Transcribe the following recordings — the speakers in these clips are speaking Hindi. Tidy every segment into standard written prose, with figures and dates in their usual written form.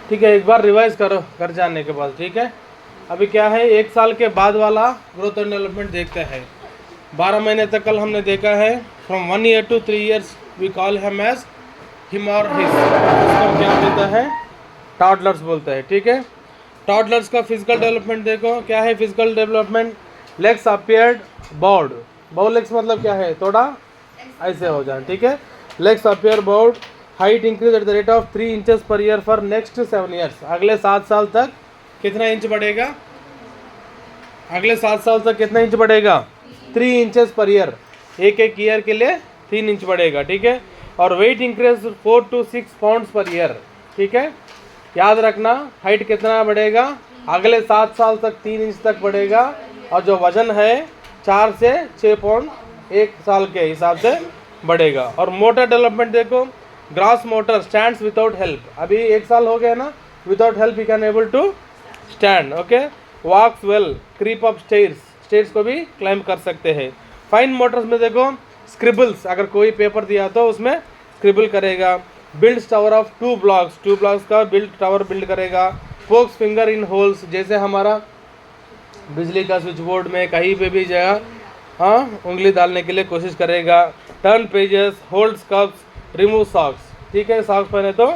ठीक है, एक बार रिवाइज करो घर जाने के बाद। ठीक है, अभी क्या है, 1 साल के बाद वाला ग्रोथ एंड डेवलपमेंट देखते हैं। 12 महीने तक कल हमने देखा है। From 1 year to 3 years we call him as him और हिज। इसको हम क्या बोलते हैं, टॉडलर्स बोलते हैं। ठीक है, टॉडलर्स का फिजिकल डेवलपमेंट देखो क्या है। Physical development, legs appeared bowed. Bowed legs मतलब क्या है, थोड़ा ऐसे हो जाए। ठीक है, legs appear bowed. Height increase at the rate of 3 inches per year for next 7 years. अगले 7 साल तक कितना इंच बढ़ेगा, अगले 7 साल तक कितना इंच बढ़ेगा, 3 इंचेस पर ईयर। एक ईयर के लिए 3 इंच बढ़ेगा। ठीक है, और weight increase 4 to 6 pounds per year. ठीक है, याद रखना हाइट कितना बढ़ेगा, अगले 7 साल तक 3 इंच तक बढ़ेगा। और जो वजन है 4 से 6 पाउंड 1 साल के हिसाब से बढ़ेगा। और मोटर डेवलपमेंट देखो, gross motor stands without help. अभी 1 साल हो गया ना, विदाउट हेल्प ही can able to stand. Okay, walks well, creep up stairs, stairs को भी क्लाइंब कर सकते हैं। फाइन मोटर्स में देखो, स्क्रिबल्स, अगर कोई पेपर दिया तो उसमें स्क्रिबल करेगा। Build tower of 2 blocks, 2 blocks का टावर बिल्ड करेगा। फोक्स फिंगर इन होल्स, जैसे हमारा बिजली का स्विच बोर्ड में कहीं पे भी जगह उंगली डालने के लिए कोशिश करेगा। Turn pages, hold cups, remove socks. ठीक है, सॉक्स पहने तो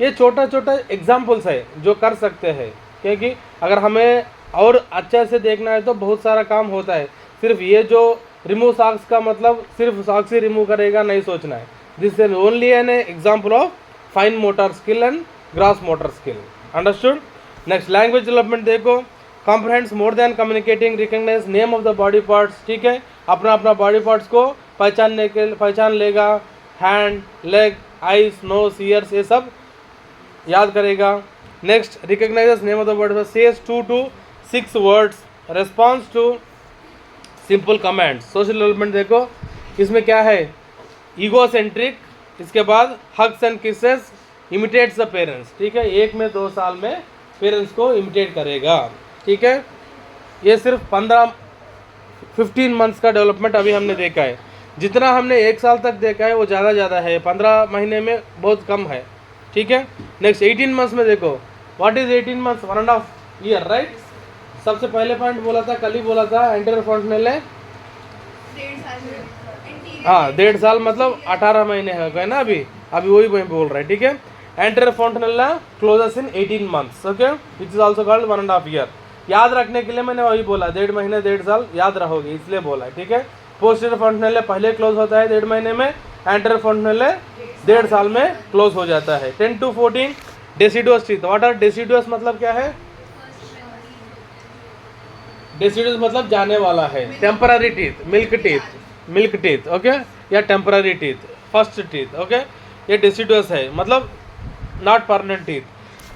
ये छोटा छोटा एग्जाम्पल्स है जो कर सकते हैं, क्योंकि अगर हमें और अच्छे से देखना है तो बहुत सारा काम होता है। सिर्फ ये जो रिमूव सॉक्स का मतलब सिर्फ सॉक्स ही रिमूव करेगा नहीं सोचना है। This is only an example of fine motor skill and gross motor skill. Understood. Next, language development देखो, comprehends more than communicating, recognize name of the body parts. ठीक है, अपना अपना बॉडी पार्ट्स को पहचान लेगा। Hand, leg, eyes, nose, ears, ये सब याद करेगा। Next, recognizes name of the body parts, says 2 to 6 words, response to simple comments. Social development देखो, इसमें क्या है, ईगोसेंट्रिक, इसके बाद hugs and kisses, imitates the parents. ठीक है, 1 में 2 साल में पेरेंट्स को इमिटेट करेगा। ठीक है, ये सिर्फ 15 मंथ्स का डेवलपमेंट अभी हमने देखा है। जितना हमने 1 साल तक देखा है वो ज़्यादा है, 15 महीने में बहुत कम है। ठीक है, नेक्स्ट 18 मंथ्स में देखो, what is 18 months, 1.5 year, right. सबसे पहले पॉइंट बोला था, कल ही बोला था, एंटीरियर फ्रंटल है 1.5 साल मतलब 18 महीने हो गए ना अभी वही बोल रहा है। ठीक है, anterior frontal closes in 18 months, okay, which is also called 1.5 year. याद रखने के लिए मैंने वही बोला, 1.5 महीने 1.5 साल याद रहोगे इसलिए बोला है। ठीक है, पोस्टीरियर फ्रंटल पहले क्लोज होता है 1.5 महीने में, एंटीरियर फ्रंटल 1.5 साल में क्लोज हो जाता है। 10 to 14 deciduous teeth. What are deciduous मतलब क्या है, डेसिडुअस मतलब जाने वाला है। Temporary teeth, milk teeth, okay, या temporary teeth, first teeth, okay, ये डेसिडुअस है मतलब not permanent teeth.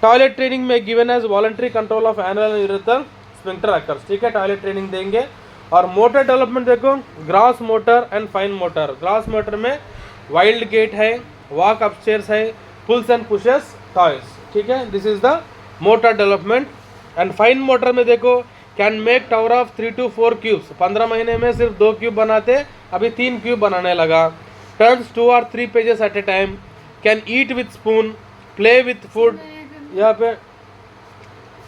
Toilet training में given as voluntary control of annual urethral sphincter occurs. ठीक है, टॉयलेट ट्रेनिंग देंगे। और मोटर डेवलपमेंट देखो, gross motor and fine motor. Gross motor में वाइल्ड गेट है, वॉक अपस्टेयर्स है, पुल्स एंड पुशेस टॉयज। ठीक है, this is the motor development. And fine motor में देखो, can make tower of 3 to 4 cubes. 15 महीने में सिर्फ 2 क्यूब बनाते, अभी 3 क्यूब बनाने लगा। Turns 2 or 3 pages at a time. Can eat with spoon, play with food, यहाँ पे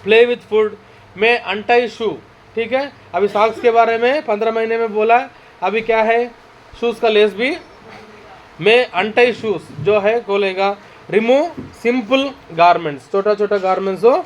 प्ले विथ फूड में अनटाई शू। ठीक है, अभी सॉक्स के बारे में 15 महीने में बोला, अभी क्या है, शूज़ का लेस भी में अनटाई शूज जो है खोलेगा। रिमूव सिंपल गारमेंट्स, छोटा छोटा गारमेंट्स को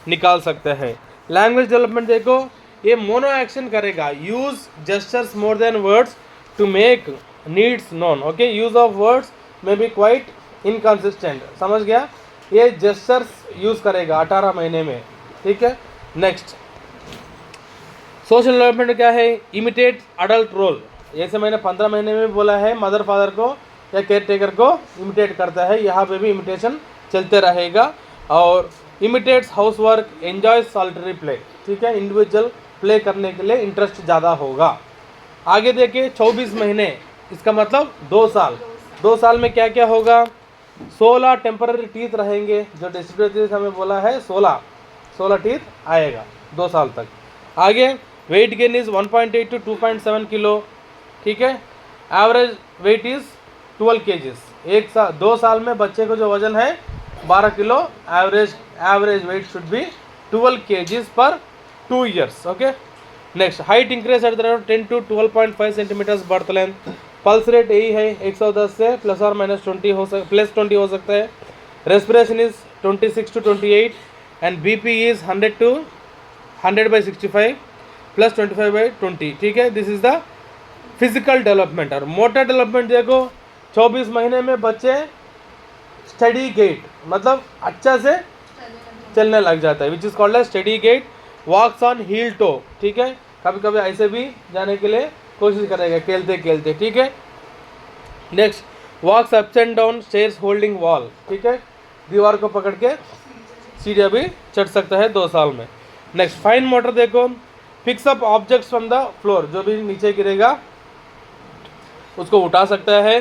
निकाल सकते हैं। लैंग्वेज डेवलपमेंट देखो, ये मोनो एक्शन करेगा, use gestures more than words to make needs known. Okay, use of words में बी क्वाइट इनकन्सिस्टेंट, समझ गया, ये जेस्चर्स यूज करेगा 18 महीने में। ठीक है, नेक्स्ट सोशल डेवलपमेंट क्या है, इमिटेट अडल्ट रोल। जैसे मैंने 15 महीने में बोला है, मदर फादर को या केयर टेकर को इमिटेट करता है, यहाँ पे भी इमिटेशन चलते रहेगा। और imitates house work, enjoys solitary play. ठीक है, इंडिविजुअल प्ले करने के लिए इंटरेस्ट ज़्यादा होगा। आगे देखिए 24 महीने, इसका मतलब 2 साल। 2 साल में क्या क्या होगा, 16 टेम्पररी टीथ रहेंगे, जो डिस्ट्रीब्यूटिव हमें बोला है 16 टीथ आएगा 2 साल तक। आगे weight gain is 1.8 to 2.7 kilo. ठीक है, एवरेज वेट इज 12 kgs, 2 साल में बच्चे को जो वजन है 12 kilo, average weight should be 12 kgs पर 2 years. Okay, next height increase at the rate 10 to 12.5 centimetres birth length. Pulse rate यही है 110 से प्लस और माइनस 20 हो सकता है. Respiration is 26 to 28 and BP is 100/65 plus 25/20. ठीक है, this is the physical development. और मोटर डेवलपमेंट देखो 24 महीने में बच्चे स्टडी गेट मतलब अच्छा से चलने लग जाता है, which is called as steady gait. Walks on heel toe. ठीक है, कभी कभी ऐसे भी जाने के लिए कोशिश करेगा खेलते खेलते. ठीक है, next walks ups and down stairs holding wall. ठीक है, दीवार को पकड़ के सीढ़ियाँ भी चढ़ सकता है 2 साल में. नेक्स्ट फाइन मोटर देखो, picks up objects from the floor, जो भी नीचे गिरेगा उसको उठा सकता है.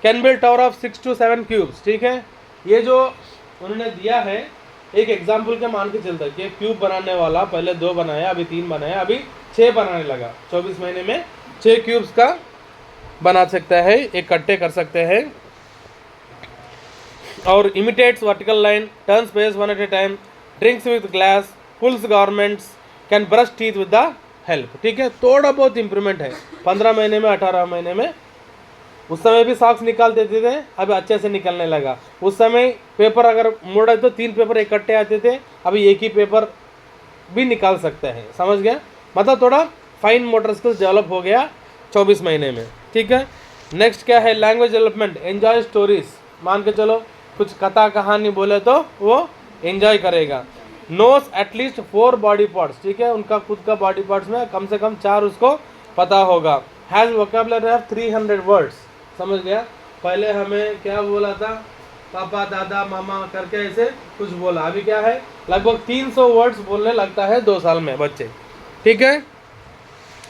Can build tower of 6 to 7 cubes. ठीक है, ये जो उन्होंने दिया है एक एग्जाम्पल के मान के चलता है कि क्यूब बनाने वाला पहले 2 बनाया, अभी 3 बनाया, अभी 6 बनाने लगा. 24 महीने में 6 क्यूब्स का बना सकता है, इकट्ठे कर सकते हैं. और imitates vertical line, turn space one at a time, drinks with glass, pulls garments, can brush teeth with the help. ठीक है, थोड़ा बहुत इंप्रूवमेंट है 15 महीने में 18 महीने में. उस समय भी सॉक्स निकाल देते थे, अभी अच्छे से निकलने लगा. उस समय पेपर अगर मोड़ा तो 3 पेपर इकट्ठे आते थे, अभी एक ही पेपर भी निकाल सकते हैं. समझ गया, मतलब थोड़ा फाइन मोटर स्किल्स डेवलप हो गया 24 महीने में. ठीक है, नेक्स्ट क्या है, लैंग्वेज डेवलपमेंट. एंजॉय स्टोरीज, मान के चलो कुछ कथा कहानी बोले तो वो एंजॉय करेगा. Knows at least 4 body parts. ठीक है, उनका खुद का बॉडी पार्ट्स में कम से कम 4 उसको पता होगा. Has vocabulary of 300 words. समझ गया, पहले हमें क्या बोला था, पापा दादा मामा करके ऐसे कुछ बोला, अभी क्या है लगभग 300 वर्ड्स बोलने लगता है 2 साल में बच्चे. ठीक है,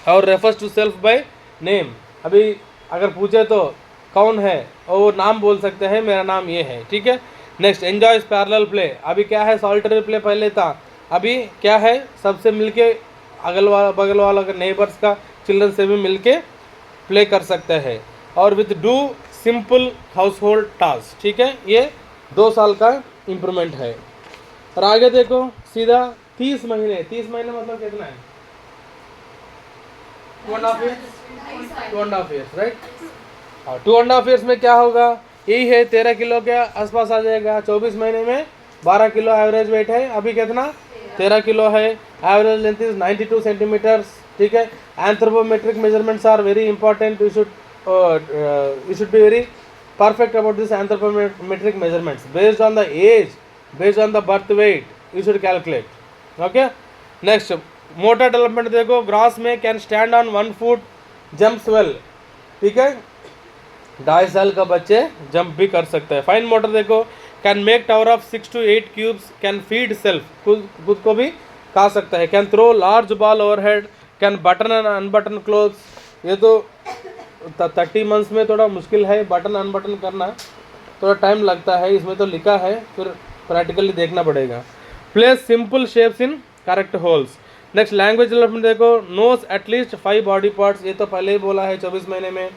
और refers to self by name. अभी अगर पूछे तो कौन है और वो नाम बोल सकते हैं, मेरा नाम ये है. ठीक है, नेक्स्ट एंजॉयज पैरेलल प्ले. अभी क्या है, सॉलिटरी प्ले पहले था, अभी क्या है सबसे मिलके बगल वाला नेबर्स का चिल्ड्रन से भी मिलके प्ले कर सकते हैं. और with do simple house hold task. ठीक है, ये 2 साल का इम्प्रूवमेंट है. और आगे देखो सीधा 30 महीने. 30 महीने मतलब कितना है, 2.5 years राइट. 2.5 years में क्या होगा, यही है 13 किलो के आसपास आ जाएगा. 24 महीने में 12 किलो एवरेज वेट है, अभी कितना 13 किलो है. Average length is 92 centimetres. ठीक है, anthropometric measurements are very important. You should be very perfect about this anthropometric measurements based on the age, based on the birth weight you should calculate. Okay, next motor development देखो, ग्रास में can stand on 1 foot, jumps well. ठीक है, 2.5 साल का बच्चे जंप भी कर सकते हैं. फाइन मोटर देखो, can make tower of 6 to 8 cubes, can feed self, खुद को भी खा सकता है. Can throw large ball overhead, can button and unbutton clothes. ये तो 30 months में थोड़ा मुश्किल है, बटन अनबटन करना थोड़ा टाइम लगता है. इसमें तो लिखा है, फिर प्रैक्टिकली देखना पड़ेगा. Places simple shapes in correct holes. Next language development देखो, नोस एटलीस्ट 5 बॉडी पार्ट्स. ये तो पहले ही बोला है 24 महीने में.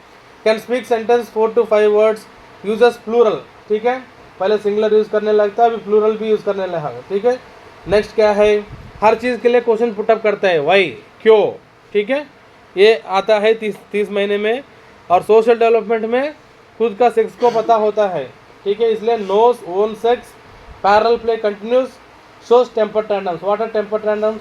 Can speak sentence 4 to 5 words, uses plural. ठीक है, पहले सिंगुलर यूज़ करने लगता है, अभी प्लूरल भी यूज़ करने लगा. ठीक है, नेक्स्ट क्या है, हर चीज़ के लिए क्वेश्चन पुटअप करता है, वाई क्यों. ठीक है, ये आता है 30 महीने में. और सोशल डेवलपमेंट में खुद का सेक्स को पता होता है. ठीक है, इसलिए knows own sex, parallel play continues, shows temper tantrums. What are temper tantrums,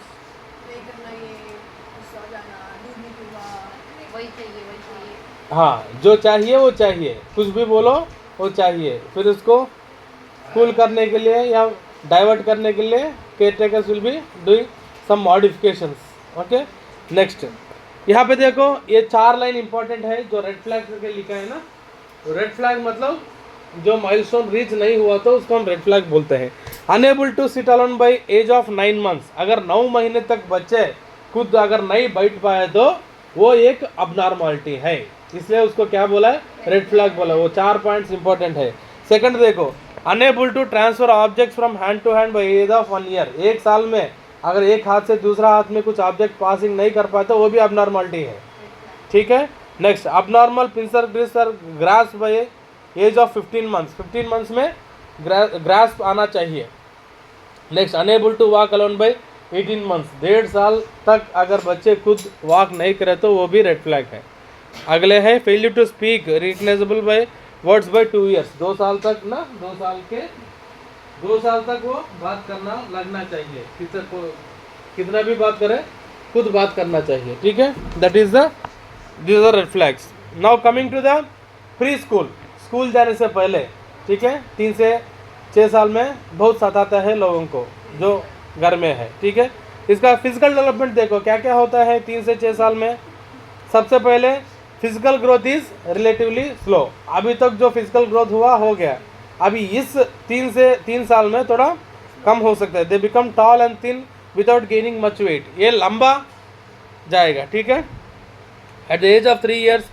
हाँ जो चाहिए वो चाहिए, कुछ भी बोलो वो चाहिए. फिर उसको कूल करने के लिए या डाइवर्ट करने के लिए caretakers will be doing some modifications. Okay, next यहाँ पे देखो, ये 4 लाइन इंपॉर्टेंट है जो रेड फ्लैग करके लिखा है ना. रेड फ्लैग मतलब जो माइलस्टोन रीच नहीं हुआ तो उसको हम रेड फ्लैग बोलते हैं. Unable to sit alone by age of 9 months. अगर 9 महीने तक बच्चे खुद अगर नहीं बैठ पाए तो वो एक अबनॉर्मलिटी है, इसलिए उसको क्या बोला है, रेड फ्लैग बोला. वो 4 पॉइंट्स इंपॉर्टेंट है. सेकंड देखो, unable to transfer objects from hand to hand by age of 1 year. 1 साल में अगर एक हाथ से दूसरा हाथ में कुछ ऑब्जेक्ट पासिंग नहीं कर पाते वो भी अबनॉर्मलिटी है. ठीक है, नेक्स्ट अबनॉर्मल पिंसर ग्रिस और grasp by age of 15 months, 15 months में ग्रास्प आना चाहिए। Next, unable to walk alone by 18 months, 1.5 साल तक अगर बच्चे खुद वॉक नहीं करे तो वो भी रेड फ्लैग है। अगले है failure to speak recognizable by words by 2 years, 2 साल तक ना, 2 साल तक वो बात करना लगना चाहिए, कितना भी बात करे खुद बात करना चाहिए, ठीक है। That is the these are red flags. Now coming to the pre school, school जाने से पहले, ठीक है, 3 से 6 साल में बहुत सताता है लोगों को जो घर में है, ठीक है। इसका फिजिकल डेवलपमेंट देखो क्या क्या होता है 3 से 6 साल में। सबसे पहले physical growth is relatively slow, अभी तक जो फिजिकल ग्रोथ हुआ हो गया, अभी इस 3 साल में थोड़ा कम हो सकता है। They become tall and thin without gaining much weight, ये लंबा जाएगा, ठीक है। At the age of 3 years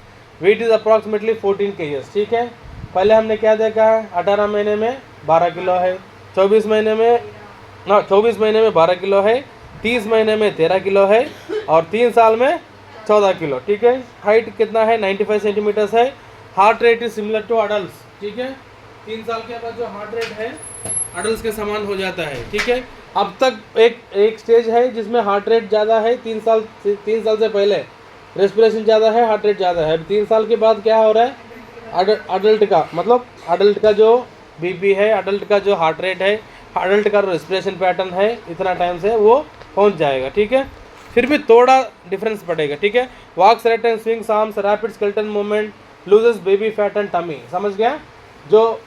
weight is approximately 14 kgs, ठीक है। पहले हमने क्या देखा है, 18 महीने में 12 किलो है, 24 महीने में 12 किलो है, 30 महीने में 13 किलो है और 3 साल में 14 किलो, ठीक है। हाइट कितना है, 95 सेंटीमीटर्स है। Heart rate is similar to adult, ठीक है। 3 साल के बाद जो हार्ट रेट है अडल्ट के समान हो जाता है, ठीक है। अब तक एक स्टेज है जिसमें हार्ट रेट ज़्यादा है, 3 साल से पहले रेस्पिरेशन ज़्यादा है, हार्ट रेट ज़्यादा है। 3 साल के बाद क्या हो रहा है, अडल्ट का मतलब अडल्ट का जो बीपी है, अडल्ट का जो हार्ट रेट है, अडल्ट का रेस्पिरेशन पैटर्न है, इतना टाइम से वो पहुंच जाएगा, ठीक है। फिर भी थोड़ा डिफरेंस पड़ेगा, ठीक है। Walks right and swings arms, rapid skeleton movement, loses baby fat and tummy, समझ गया। जो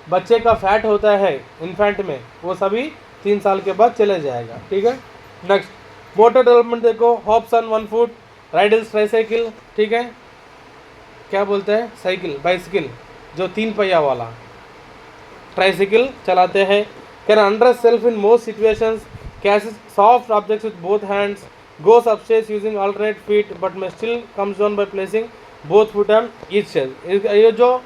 बच्चे का फैट होता है इन्फेंट में वो सभी 3 साल के बाद चले जाएगा, ठीक है। नेक्स्ट, मोटर डेवलपमेंट देखो, हॉप्स ऑन 1 फुट, राइडल्स ट्राइसाइकिल, ठीक है, क्या बोलते हैं, साइकिल बाइसिकल जो 3 पहिया वाला ट्राइसाइकिल चलाते हैं। Can अंडरस्ट self in most situations, catches soft objects with both hands, goes upstairs using alternate feet but may still comes down by placing both foot on each shelf. ये जो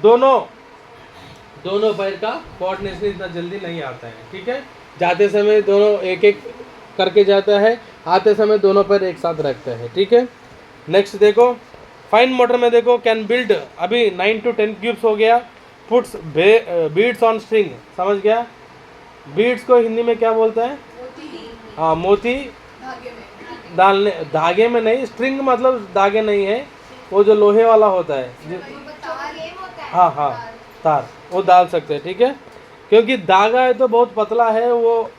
दोनों पैर का कोऑर्डिनेशन इतना जल्दी नहीं आता है, ठीक है। जाते समय दोनों एक एक करके जाता है, आते समय दोनों पैर एक साथ रखता है, ठीक है। नेक्स्ट देखो, फाइन मोटर में देखो, कैन बिल्ड, अभी 9 to 10 क्यूब्स हो गया। पुट्स बीड्स ऑन स्ट्रिंग, समझ गया। बीड्स को हिंदी में क्या बोलते हैं, हाँ, मोती डालने, धागे में नहीं, स्ट्रिंग मतलब धागे नहीं है, वो जो लोहे वाला होता है, हाँ हाँ तार, वो डाल सकते हैं, ठीक है। क्योंकि धागा है तो बहुत पतला है, वो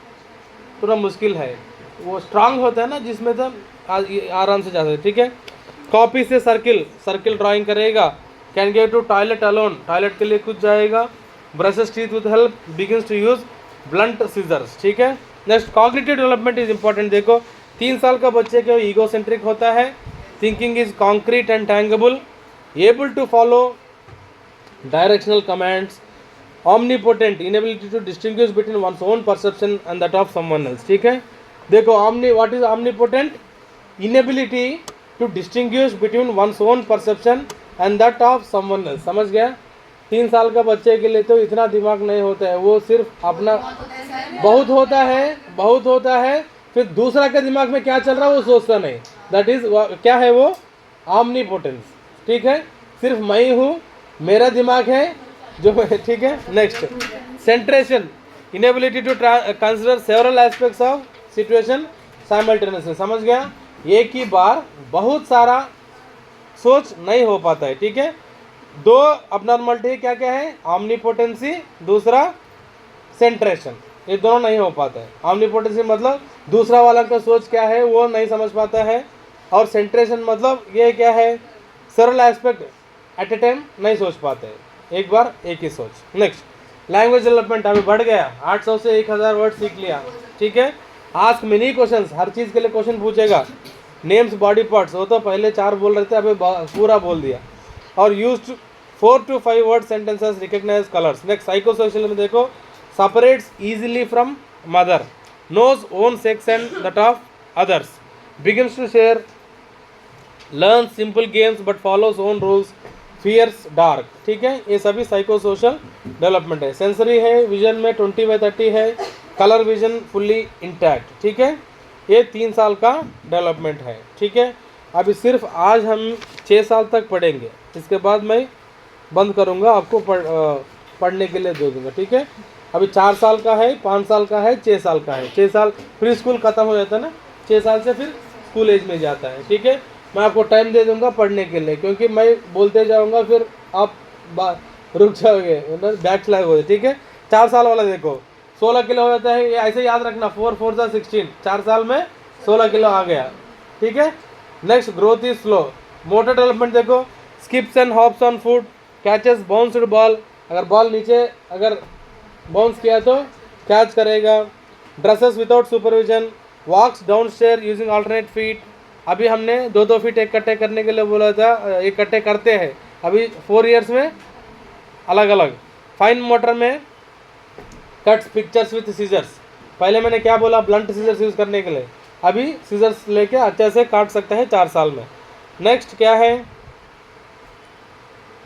थोड़ा मुश्किल है, वो स्ट्रांग होता है ना जिसमें तो आराम से जा सकते, ठीक है। कॉपी से सर्किल ड्राइंग करेगा। Can get to toilet alone, toilet के लिए खुद जाएगा। Brushes teeth with help, begins to use blunt scissors, ठीक है। Next, cognitive development is important देखो। 3 साल का बच्चे के ईगोसेंट्रिक होता है, thinking is concrete and tangible, able to follow directional commands, omnipotent, inability to distinguish between one's own perception and that of someone else, ठीक है। देखो what is omnipotent, inability to distinguish between one's own perception and that of someone else, समझ गया। 3 साल का बच्चे के लिए तो इतना दिमाग नहीं होता है, वो सिर्फ अपना बहुत होता है, फिर दूसरा के दिमाग में क्या चल रहा है वो सोचता नहीं, दैट इज क्या है वो, omnipotence, ठीक है। सिर्फ मैं ही हूँ, मेरा दिमाग है जो, ठीक है। Next, centration, inability to consider several aspects of situation simultaneously, समझ गया। एक ही बार बहुत सारा सोच नहीं हो पाता है, ठीक है। 2 अबनॉर्मलिटी क्या क्या है, ऑमनीपोटेंसी, दूसरा सेंट्रेशन, ये दोनों नहीं हो पाता है। ऑमनीपोटेंसी मतलब दूसरा वाला का सोच क्या है वो नहीं समझ पाता है, और सेंट्रेशन मतलब ये क्या है, several aspect at a time नहीं सोच पाते, एक बार एक ही सोच। नेक्स्ट, लैंग्वेज डेवलपमेंट अभी बढ़ गया, 800 से 1000 वर्ड सीख लिया, ठीक है। आस्क मिनी क्वेश्चंस, हर चीज़ के लिए क्वेश्चन पूछेगा। नेम्स बॉडी पार्ट्स, वो तो पहले 4 बोल रहे थे, अभी पूरा बोल दिया। और used 4 to 5 word sentences, recognize colours. Next, psycho social में देखो, separates easily from mother, knows own sex and that of others, begins to share, learns simple games but follows own rules, fears dark, ठीक है। ये सभी साइको सोशल डेवलपमेंट है। सेंसरी है, विजन में 20/30 है, कलर विजन फुल्ली इंटैक्ट, ठीक है। ये 3 साल का डेवलपमेंट है, ठीक है। अभी सिर्फ आज हम 6 साल तक पढ़ेंगे, इसके बाद मैं बंद करूँगा, आपको पढ़ने के लिए दे दूँगा, ठीक है। अभी 4 साल का है, 5 साल का है, 6 साल का है। 6 साल प्री स्कूल ख़त्म हो जाता है ना, 6 साल से फिर स्कूल एज में जाता है, ठीक है। मैं आपको टाइम दे दूँगा पढ़ने के लिए, क्योंकि मैं बोलते जाऊँगा फिर आप रुक जाओगे, बैक स्लैग हो जाए, ठीक है। 4 साल वाला देखो 16 किलो हो जाता है, ये ऐसे याद रखना, 4 4 जा 16, 4 साल में 16 किलो आ गया, ठीक है। Next, growth is slow. Motor development देखो, skips and hops on foot, catches bounced ball, अगर बॉल नीचे अगर बाउंस किया तो कैच करेगा। Dresses without supervision, walks down stair using alternate feet. अभी हमने 2-2 फीट इकट्ठे करने के लिए बोला था, इकट्ठे करते हैं अभी 4 ईयर्स में अलग अलग। फाइन मोटर में कट्स पिक्चर्स विथ सीजर्स, पहले मैंने क्या बोला, ब्लंट सीजर्स यूज़ करने के लिए, अभी सीजर्स लेके अच्छे से काट सकते हैं 4 साल में। नेक्स्ट क्या है,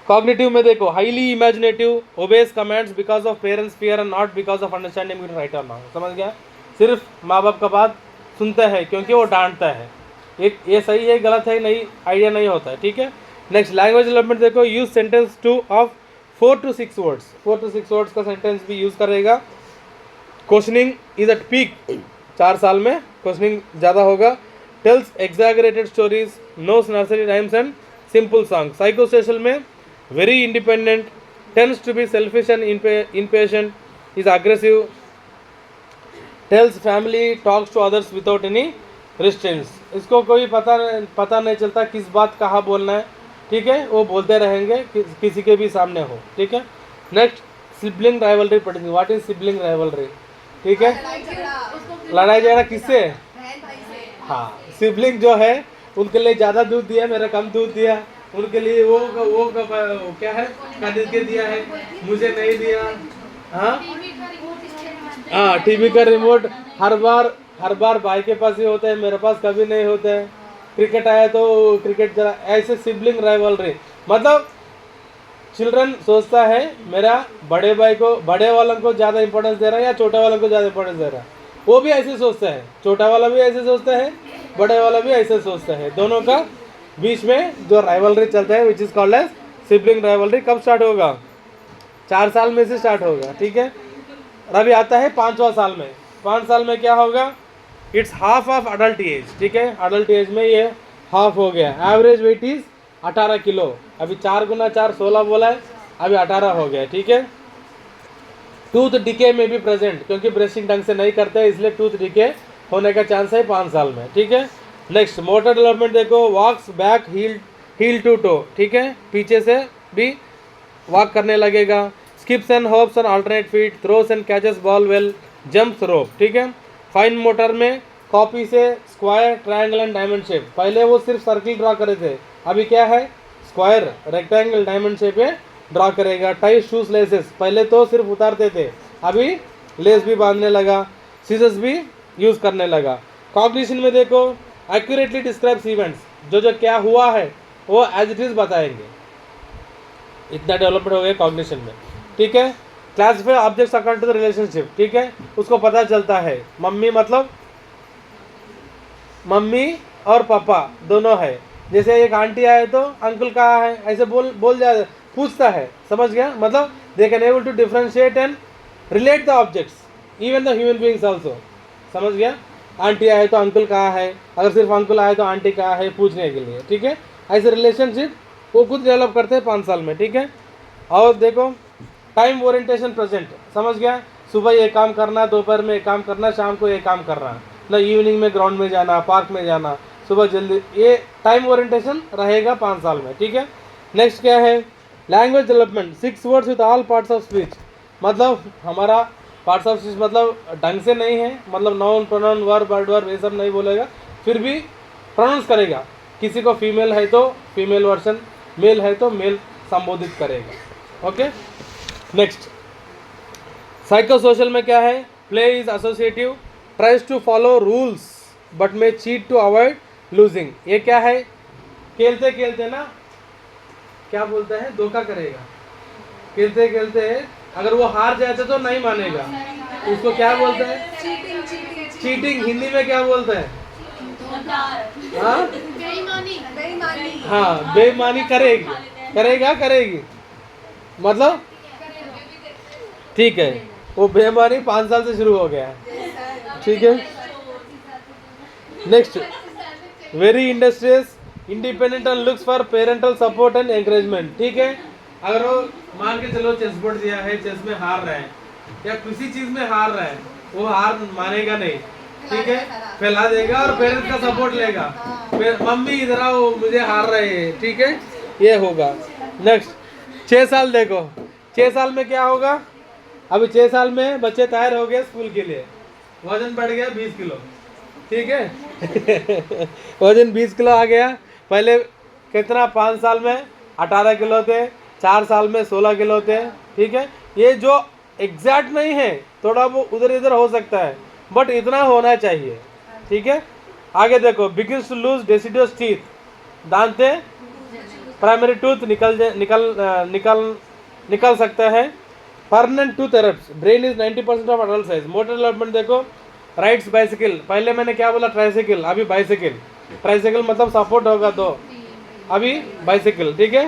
कॉग्निटिव में देखो, highly imaginative, obeys commands because of parents fear and not because of understanding right और रॉन्ग। समझ गया, सिर्फ माँ बाप का बात सुनता है क्योंकि वो डांटता है, ये सही है गलत है नहीं आइडिया नहीं होता है, ठीक है। नेक्स्ट, लैंग्वेज डेवलपमेंट देखो, use sentence to of 4 to 6 words, 4 to 6 words का सेंटेंस भी यूज़ करेगा। क्वेश्चनिंग इज एट पीक, 4 साल में क्वेश्चनिंग ज़्यादा होगा। Tells exaggerated stories, knows nursery rhymes and simple song. Psycho social में very independent, tends to be selfish and impatient, is aggressive, tells family talks to others without any restraints. इसको कोई पता नहीं चलता किस बात कहाँ बोलना है, ठीक है, वो बोलते रहेंगे किसी के भी सामने हो, ठीक है। नेक्स्ट, सिबलिंग राइवलरी पढ़ेंगे, व्हाट इज सिबलिंग राइवलरी, ठीक है। लड़ाई झगड़ा किससे, हाँ, सिबलिंग जो है उनके लिए ज़्यादा दूध दिया, मेरा कम दूध दिया, उनके लिए वो क्या है, खरीद के दिया है, मुझे नहीं दिया। हाँ, टीवी का रिमोट हर बार भाई के पास ही होता है, मेरे पास कभी नहीं होता है। क्रिकेट आया तो क्रिकेट जरा, ऐसे सिबलिंग राइवलरी, मतलब चिल्ड्रन सोचता है मेरा बड़े भाई को, बड़े वालों को ज़्यादा इंपॉर्टेंस दे रहा है या छोटा वालों को ज़्यादा इंपॉर्टेंस दे रहा है, वो भी ऐसे सोचता है, छोटा वाला भी ऐसे सोचता है, बड़े वाला भी ऐसे सोचता है। दोनों का बीच में जो राइवलरी चलता है which is called as sibling rivalry, कब स्टार्ट होगा, 4 साल में से स्टार्ट होगा, ठीक है। अभी आता है 5वां साल में, 5 साल में क्या होगा, it's half of adult age, ठीक है, अडल्ट एज में ये हाफ हो गया। एवरेज वेट इज 18 किलो, अभी 4 गुना 4 16 बोला है, अभी 18 हो गया, ठीक है। टूथ डिके में भी प्रेजेंट, क्योंकि ब्रशिंग ढंग से नहीं करते हैं इसलिए टूथ डिके होने का चांस है 5 साल में, ठीक है। नेक्स्ट, मोटर डेवलपमेंट देखो, walks back heel to toe, ठीक है, पीछे से भी वॉक करने लगेगा। Skips and hops on alternate feet, throws and catches ball well, jumps rope, ठीक है। फाइन मोटर में कॉपी से square, triangle and diamond shape, पहले वो सिर्फ सर्किल ड्रा करे थे, अभी क्या है, स्क्वायर, रेक्टेंगल, डायमंड शेप में ड्रा करेगा। टाई शूज लेसेस, पहले तो सिर्फ उतारते थे, अभी लेस भी बांधने लगा, सीजर्स भी यूज़ करने लगा। कॉग्निशन में देखो, एक्यूरेटली डिस्क्राइब्स इवेंट्स, जो क्या हुआ है वो एज इट इज़ बताएंगे, इतना डेवलपमेंट हो गया कॉग्निशन में, ठीक है। Classify objects according to the relationship, ठीक है, उसको पता चलता है मम्मी मतलब मम्मी और पापा दोनों है, जैसे एक आंटी आए तो अंकल कहाँ है, ऐसे बोल जाए, पूछता है, समझ गया, मतलब they can able to differentiate and relate the objects even the human beings also, समझ गया। आंटी आए तो अंकल कहाँ है, अगर सिर्फ अंकल आए तो आंटी कहाँ है पूछने के लिए, ठीक है। ऐसे रिलेशनशिप वो खुद डेवलप करते हैं 5 साल में, ठीक है। और देखो, टाइम ओरिएंटेशन प्रेजेंट, समझ गया, सुबह ये काम करना, दोपहर में ये काम करना, शाम को ये काम करना, ना इवनिंग में ग्राउंड में जाना, पार्क में जाना, सुबह जल्दी, ये टाइम ओरिएंटेशन रहेगा 5 साल में, ठीक है। नेक्स्ट क्या है, language development, 6 words with all parts of speech, मतलब हमारा पार्ट्स ऑफ स्पीच मतलब ढंग से नहीं है, मतलब नाउन प्रोनाउन वर्ब एडवर्ब ये सब नहीं बोलेगा, फिर भी प्रोनाउंस करेगा, किसी को फीमेल है तो फीमेल वर्सन, मेल है तो मेल संबोधित करेगा, ओके। नेक्स्ट, साइको सोशल में क्या है, play is associative, tries to follow rules but may cheat to avoid losing, ये क्या है, खेलते खेलते ना क्या बोलता है, धोखा करेगा, खेलते खेलते अगर वो हार जाते तो नहीं मानेगा, उसको क्या बोलता है, चीटिंग, हिंदी में क्या बोलता है, हाँ बेईमानी करेगी, करेगी, मतलब ठीक है, वो बेईमानी 5 साल से शुरू हो गया है, ठीक है। Next, very industrious, independent and looks for parental support and encouragement, ठीक है। अगर वो मान के चलो चेस बोर्ड दिया है, चेस में हार रहे हैं या किसी चीज में हार रहे हैं, वो हार मानेगा नहीं, ठीक है, फैला देगा और पेरेंट्स का सपोर्ट लेगा, फिर मम्मी इधर आओ मुझे हार रहे हैं, ठीक है, ये होगा। नेक्स्ट, 6 साल देखो, 6 साल में क्या होगा। अभी 6 साल में बच्चे तैयार हो गए स्कूल के लिए, वजन बढ़ गया 20 किलो, ठीक है वजन 20 किलो आ गया। पहले कितना 5 साल में 18 किलो थे, 4 साल में 16 किलो थे, ठीक है। ये जो एग्जैक्ट नहीं है, थोड़ा वो उधर इधर हो सकता है, बट इतना होना चाहिए, ठीक है। आगे देखो, begins to lose deciduous teeth, दांते प्राइमरी टूथ निकल सकता है। Permanent tooth erupts, brain is 90% of adult size. Motor development देखो, राइड्स बाइसिकल, पहले मैंने क्या बोला ट्राइसाइकिल, अभी बाइसिकल, ट्राइसाइकिल मतलब सपोर्ट होगा तो अभी बाइसिकल, ठीक है।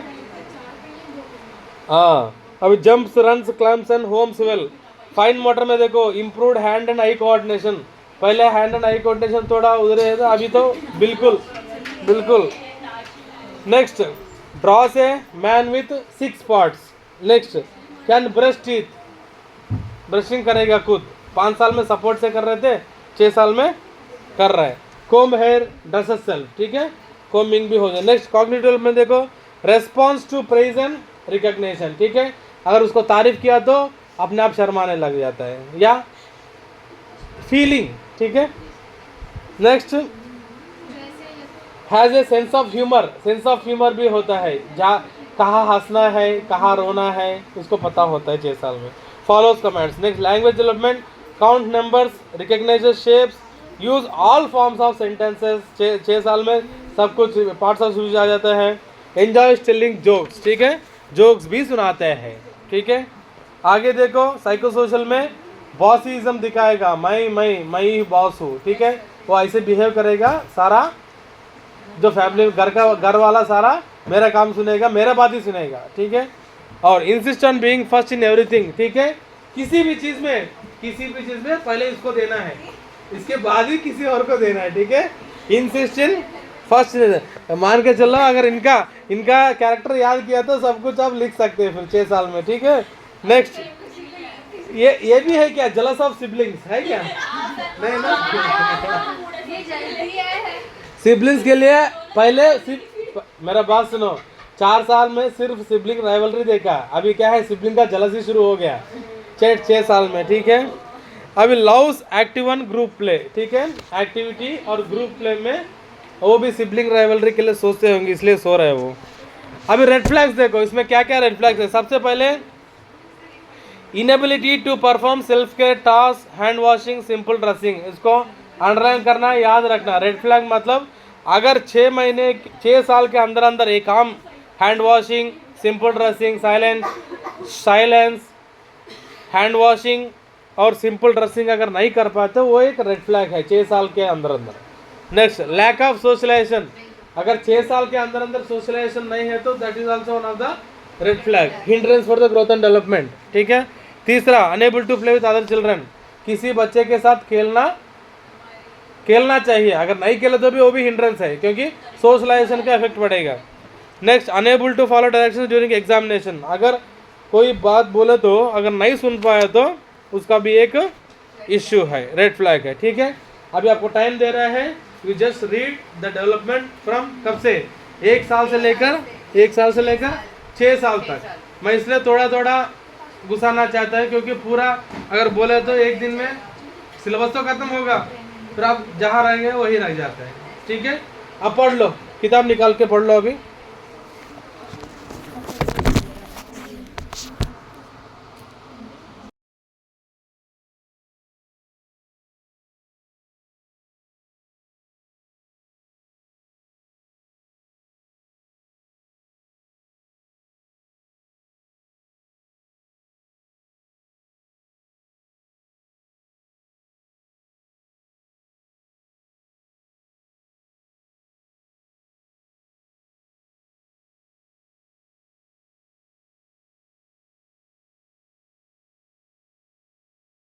हाँ, अभी jumps, runs, climbs and hops well. Fine motor में देखो, improved hand and eye coordination, पहले हैंड एंड आई कोऑर्डिनेशन थोड़ा उधर है था, अभी तो बिल्कुल बिल्कुल। Next, draws a man with 6 parts. Next, can brush teeth, brushing करेगा खुद, 5 साल में सपोर्ट से कर रहे थे, 6 साल में कर रहा है। कोम हेयर ड्रेसेस सेल्फ, ठीक है, कोमिंग भी हो जाए। नेक्स्ट, कॉग्निटिव में देखो, response to praise and recognition, ठीक है, अगर उसको तारीफ किया तो अपने आप शर्माने लग जाता है, या फीलिंग, ठीक है। Next, has a sense of humour, sense of humour भी होता है, जहाँ कहाँ हंसना है कहाँ रोना है उसको पता होता है 6 साल में। Follows comments. Next, language development, count numbers, recognises shapes, use all forms of sentences, 6 साल में सब कुछ पार्ट्स ऑफ स्पीच आ जाता है। एंजॉय टेलिंग जोक्स, ठीक है, जोक्स भी सुनाते हैं, ठीक है। आगे देखो, साइको सोशल में बॉसीज्म दिखाएगा, मैं ही बॉस हूँ, ठीक है, वो ऐसे बिहेव करेगा, सारा जो फैमिली घर वाला सारा मेरा काम सुनेगा, मेरा बात ही सुनेगा, ठीक है। और insist on being first in everything, ठीक है, किसी भी चीज़ में पहले इसको देना है, इसके बाद ही किसी और को देना है, ठीक है। इंसिस्ट इन फर्स्ट, मान के चलो अगर इनका कैरेक्टर याद किया तो सब कुछ आप लिख सकते हैं फिर 6 साल में, ठीक है। नेक्स्ट, ये भी है क्या, जेलस ऑफ सिबलिंग्स है क्या, नहीं ना सिबलिंग्स के लिए पहले मेरा बात सुनो, 4 साल में सिर्फ सिबलिंग राइवलरी देखा, अभी क्या है सिबलिंग का जलसी शुरू हो गया 6 साल में, ठीक है। अभी loves active one group play, ठीक है, एक्टिविटी और ग्रुप प्ले में वो भी सिबलिंग राइवलरी के लिए सोचते होंगे, इसलिए सो रहे हैं वो। अभी रेड फ्लैग्स देखो, इसमें क्या क्या रेड फ्लैग्स है। सबसे पहले, inability to perform self care task, hand washing, simple dressing, इसको अंडरलाइन करना, याद रखना। रेड फ्लैग मतलब अगर 6 साल के अंदर एक काम, hand washing, simple dressing, silence, hand washing और सिंपल ड्रेसिंग अगर नहीं कर पाते वो एक रेड फ्लैग है 6 साल के अंदर। नेक्स्ट, लैक ऑफ सोशलाइजेशन, अगर 6 साल के अंदर सोशलाइजेशन नहीं है तो that is also one of the red flag, hindrance for the growth and development, ठीक है। तीसरा, unable to play with other children, किसी बच्चे के साथ खेलना चाहिए, अगर नहीं खेले तो भी वो भी हिंड्रेंस है क्योंकि सोशलाइजेशन का इफेक्ट पड़ेगा। Next, unable to follow direction during examination, अगर कोई बात बोले तो अगर नहीं सुन पाए तो उसका भी एक इश्यू है, रेड फ्लैग है, ठीक है। अभी आपको टाइम दे रहा है, you just read the development from कब से 1 साल से लेकर 6 साल तक। मैं इसलिए थोड़ा घुसाना चाहता है क्योंकि पूरा अगर बोले तो एक दिन में सिलेबस तो खत्म होगा, फिर आप जहाँ रहेंगे वही रह जाते हैं, ठीक है। अब पढ़ लो, किताब निकाल के पढ़ लो अभी।